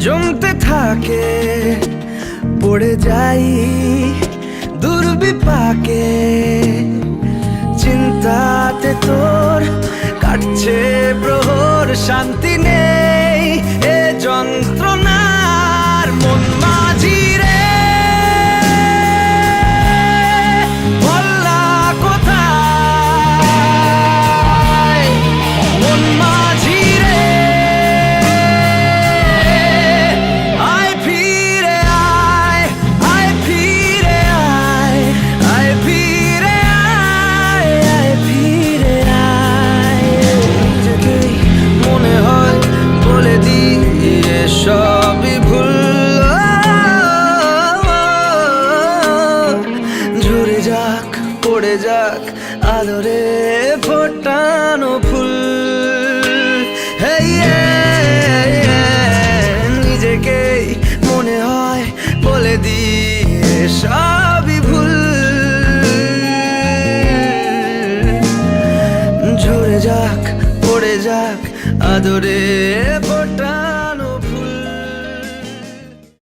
জমতে থাকে, পড়ে যাই দুর্বিপাকে। চিন্তাতে তোর কাটছে প্রহর, শান্তি নেই এ যন্ত্রণার। মন মাঝি রে বললা কোথায়, মন মাঝি রে আয় ফিরে আয়, আয় ফিরে আয়, আয় ফিরে আয়, আয় ফিরে আয়। নিজেকেই মনে হয় বলে দিয়ে সবই ভুল। ঝরে যাক পড়ে যাক আদরে ফোটানো ফুল। নিজেকেই মনে হয় বলে দিয়ে সবই ভুল। ঝরে যাক পড়ে যাক আদরে ফোটা